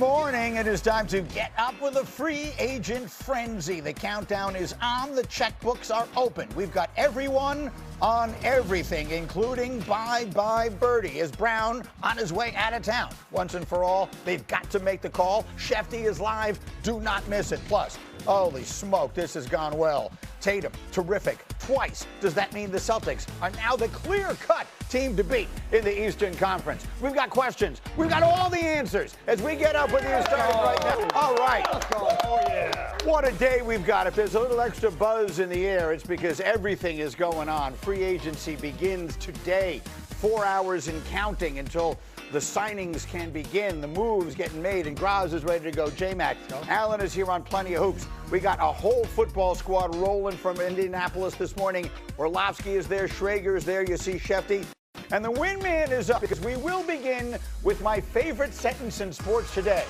morning. It is time to get up with a free agent frenzy. The countdown is on. The checkbooks are open. We've got everyone on everything, including bye-bye Birdie. Is Brown on his way out of town? Once and for all, they've got to make the call. Shefty is live. Do not miss it. Plus, holy smoke, this has gone well. Tatum, terrific. Twice. Does that mean the Celtics are now the clear-cut team to beat in the Eastern Conference? We've got questions. We've got all the answers as we get up with you starting right now. All right. Oh, yeah. What a day we've got. If there's a little extra buzz in the air, it's because everything is going on. Free agency begins today. 4 hours and counting until the signings can begin, the moves getting made, and Graz is ready to go. J-Mac, Allen is here on Plenty of Hoops. We got a whole football squad rolling from Indianapolis this morning. Orlovsky is there, Schrager is there, you see Shefty. And the Windman is up because we will begin with my favorite sentence in sports today.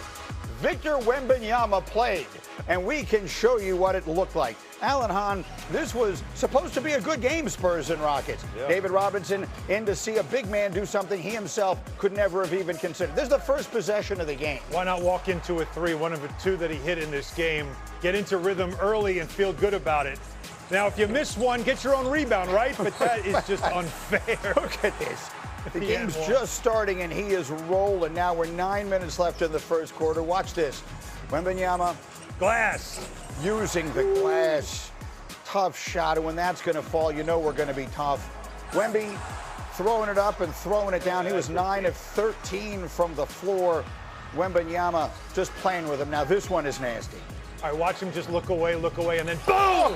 Victor Wembanyama played, and we can show you what it looked like. Alan Hahn, this was supposed to be a good game, Spurs and Rockets. Yeah. David Robinson in to see a big man do something he himself could never have even considered. This is the first possession of the game. Why not walk into a three, one of the two that he hit in this game, get into rhythm early and feel good about it. Now, if you miss one, get your own rebound, right? But that is just unfair. Look at this. The game's just starting, and he is rolling. Now we're 9 minutes left in the first quarter. Watch this. Wembanyama. Glass. Using the glass. Tough shot. And when that's going to fall, you know we're going to be tough. Wemby throwing it up and throwing it down. He was 9 of 13 from the floor. Wembanyama just playing with him. Now this one is nasty. All right, watch him just look away, and then boom!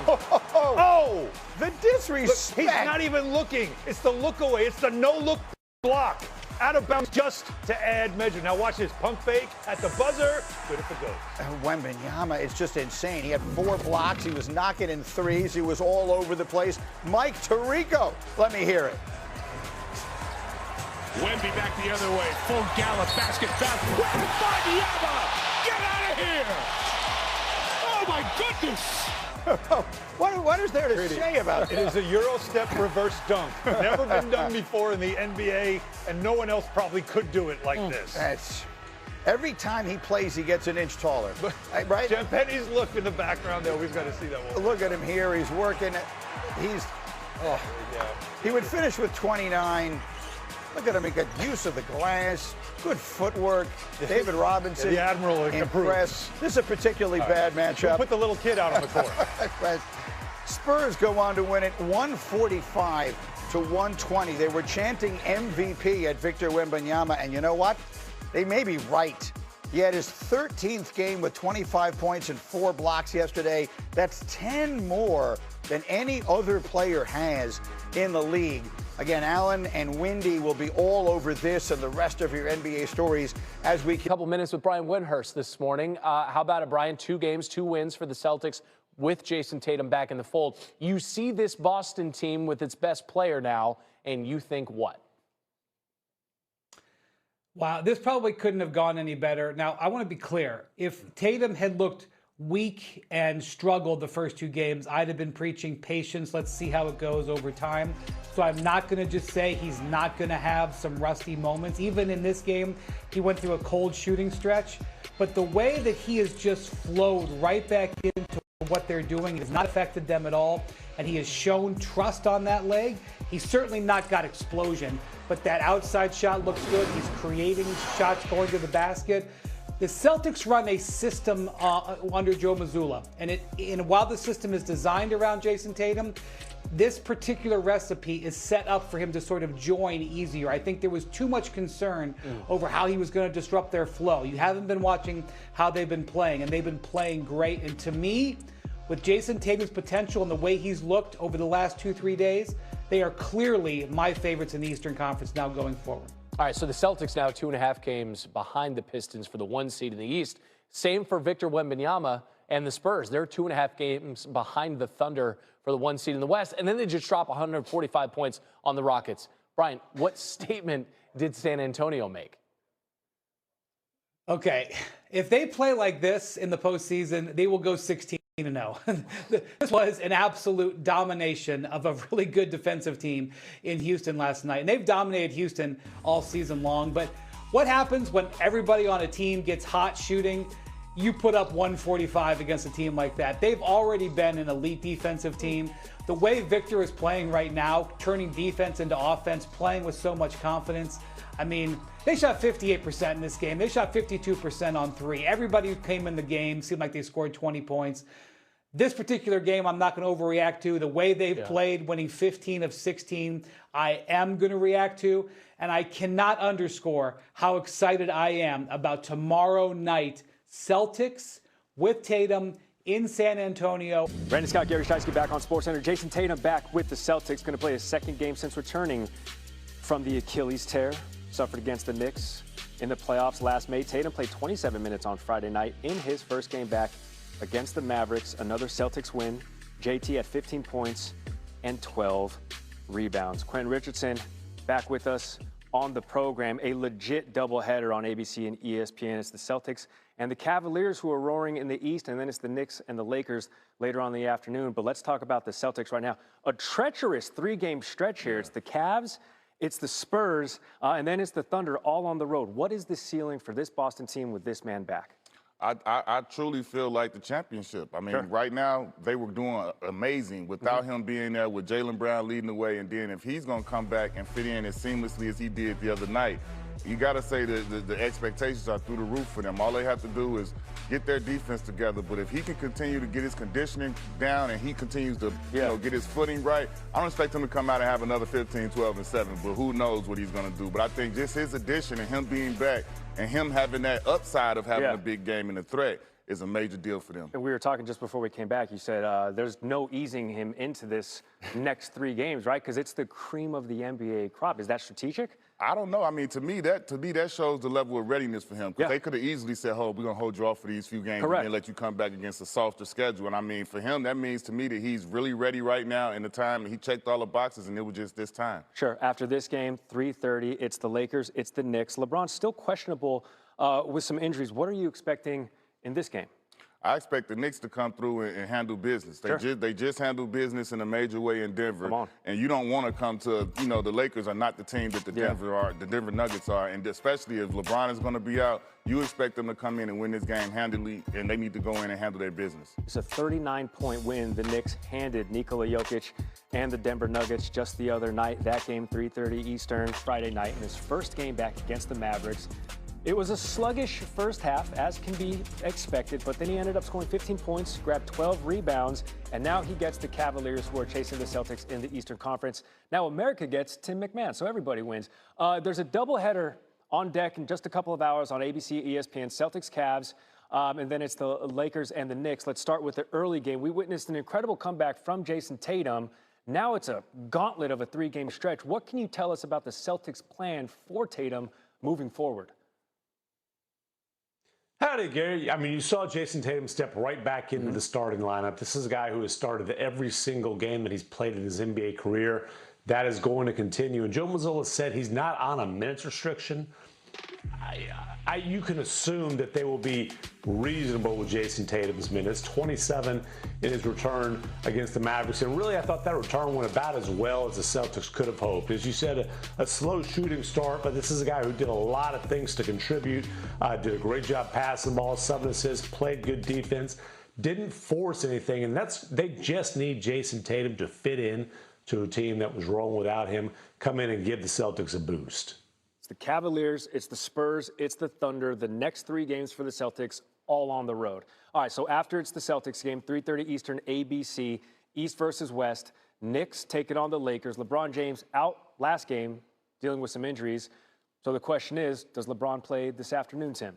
Oh, the disrespect. Look, he's not even looking. It's the look away. It's the no-look block. Out of bounds just to add measure. Now watch this pump fake at the buzzer. Good if it goes. Wembanyama is just insane. He had 4 blocks. He was knocking in threes. He was all over the place. Mike Tirico. Let me hear it. Wemby back the other way. Full gallop basket foul. Wembanyama! Get out of here! Oh my goodness! What is there to say about it? It is a Euro step reverse dunk. Never been done before in the NBA, and no one else probably could do it like this. That's every time he plays, he gets an inch taller. Right? Jeff Penny's look in the background there. We've got to see that one. Look at him here. He's working. He would finish with 29. Look at him. He got use of the glass. Good footwork. David Robinson. The Admiral impressed. This is a particularly bad matchup. We'll put the little kid out on the court. Spurs go on to win it 145 to 120. They were chanting MVP at Victor Wembanyama, and you know what? They may be right. He had his 13th game with 25 points and 4 blocks yesterday. That's 10 more than any other player has in the league. Again, Allen and Windy will be all over this and the rest of your NBA stories as we... A couple minutes with Brian Windhorst this morning. How about it, Brian? 2 games, 2 wins for the Celtics with Jason Tatum back in the fold. You see this Boston team with its best player now, and you think what? Wow, this probably couldn't have gone any better. Now, I want to be clear. If Tatum had looked weak and struggled the first 2 games, I'd have been preaching patience. Let's see how it goes over time. So I'm not going to just say he's not going to have some rusty moments. Even in this game, he went through a cold shooting stretch. But the way that he has just flowed right back into what they're doing has not affected them at all. And he has shown trust on that leg. He's certainly not got explosion, but that outside shot looks good. He's creating shots going to the basket. The Celtics run a system under Joe Mazzulla, and while the system is designed around Jason Tatum, this particular recipe is set up for him to sort of join easier. I think there was too much concern over how he was going to disrupt their flow. You haven't been watching how they've been playing, and they've been playing great. And to me, with Jason Tatum's potential and the way he's looked over the last 2-3 days, they are clearly my favorites in the Eastern Conference now going forward. All right, so the Celtics now 2.5 games behind the Pistons for the 1 seed in the East. Same for Victor Wembanyama and the Spurs. They're 2.5 games behind the Thunder for the 1 seed in the West, and then they just drop 145 points on the Rockets. Brian, what statement did San Antonio make? Okay, if they play like this in the postseason, they will go 16-0. This was an absolute domination of a really good defensive team in Houston last night. And they've dominated Houston all season long. But What happens when everybody on a team gets hot shooting? You put up 145 against a team like that. They've already been an elite defensive team. The way Victor is playing right now, turning defense into offense, playing with so much confidence. I mean, they shot 58% in this game. They shot 52% on three. Everybody who came in the game seemed like they scored 20 points. This particular game, I'm not going to overreact to. The way they've played, winning 15 of 16, I am going to react to. And I cannot underscore how excited I am about tomorrow night. Celtics with Tatum in San Antonio. Brandon Scott, Gary Shiesky back on SportsCenter. Jason Tatum back with the Celtics, going to play his second game since returning from the Achilles tear, suffered against the Knicks in the playoffs last May. Tatum played 27 minutes on Friday night in his first game back against the Mavericks. Another Celtics win. JT at 15 points and 12 rebounds. Quentin Richardson back with us on the program. A legit doubleheader on ABC and ESPN. It's the Celtics and the Cavaliers who are roaring in the East, and then it's the Knicks and the Lakers later on in the afternoon. But let's talk about the Celtics right now. A treacherous three-game stretch here. It's the Cavs, it's the Spurs, and then it's the Thunder all on the road. What is the ceiling for this Boston team with this man back? I truly feel like the championship. I mean, right now, they were doing amazing without him being there, with Jaylen Brown leading the way. And then if he's going to come back and fit in as seamlessly as he did the other night, you got to say that the expectations are through the roof for them. All they have to do is get their defense together. But if he can continue to get his conditioning down and he continues to get his footing right, I don't expect him to come out and have another 15, 12, and 7. But who knows what he's going to do. But I think just his addition and him being back and him having that upside of having a big game and a threat is a major deal for them. And we were talking just before we came back. You said there's no easing him into this next 3 games, right? Because it's the cream of the NBA crop. Is that strategic? I don't know. I mean, to me, that shows the level of readiness for him. Because they could have easily said, "Oh, we're gonna hold you off for these few games and then let you come back against a softer schedule." And I mean, for him, that means to me that he's really ready right now in the time. He checked all the boxes, and it was just this time. Sure. After this game, 3:30, it's the Lakers, it's the Knicks. LeBron's still questionable with some injuries. What are you expecting in this game? I expect the Knicks to come through and handle business. They just handled business in a major way in Denver. Come on. And you don't want to come to, the Lakers are not the team that the Denver Nuggets are. And especially if LeBron is going to be out, you expect them to come in and win this game handily, and they need to go in and handle their business. It's a 39-point win the Knicks handed Nikola Jokic and the Denver Nuggets just the other night. That game, 3:30 Eastern, Friday night, in his first game back against the Mavericks. It was a sluggish first half, as can be expected, but then he ended up scoring 15 points, grabbed 12 rebounds, and now he gets the Cavaliers, who are chasing the Celtics in the Eastern Conference. Now America gets Tim McMahon, so everybody wins. There's a doubleheader on deck in just a couple of hours on ABC, ESPN, Celtics, Cavs, and then it's the Lakers and the Knicks. Let's start with the early game. We witnessed an incredible comeback from Jason Tatum. Now it's a gauntlet of a 3-game stretch. What can you tell us about the Celtics' plan for Tatum moving forward? Howdy, Gary. I mean, you saw Jason Tatum step right back into the starting lineup. This is a guy who has started every single game that he's played in his NBA career. That is going to continue. And Joe Mazzola said he's not on a minutes restriction. You can assume that they will be reasonable with Jason Tatum's minutes. 27 in his return against the Mavericks. And really, I thought that return went about as well as the Celtics could have hoped. As you said, a slow shooting start, but this is a guy who did a lot of things to contribute. Did a great job passing the ball, 7 assists, played good defense, didn't force anything. And they just need Jason Tatum to fit in to a team that was rolling without him, come in and give the Celtics a boost. It's the Cavaliers, it's the Spurs, it's the Thunder. The next 3 games for the Celtics, all on the road. All right, so after it's the Celtics game, 3:30 Eastern, ABC, East versus West. Knicks taking on the Lakers. LeBron James out last game, dealing with some injuries. So the question is, does LeBron play this afternoon, Tim?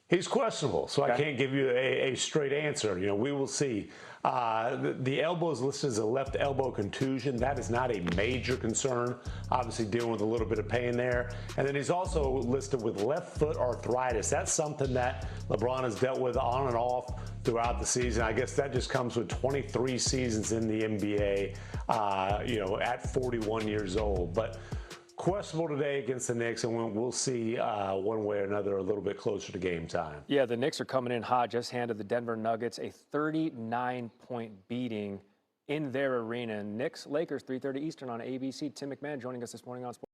He's questionable, so I can't give you a straight answer. We will see. The elbow is listed as a left elbow contusion. That is not a major concern. Obviously dealing with a little bit of pain there. And then he's also listed with left foot arthritis. That's something that LeBron has dealt with on and off throughout the season. I guess that just comes with 23 seasons in the NBA, at 41 years old. But questionable today against the Knicks, and we'll see one way or another a little bit closer to game time. Yeah, the Knicks are coming in hot. Just handed the Denver Nuggets a 39-point beating in their arena. Knicks, Lakers, 3:30 Eastern on ABC. Tim McMahon joining us this morning on Sports.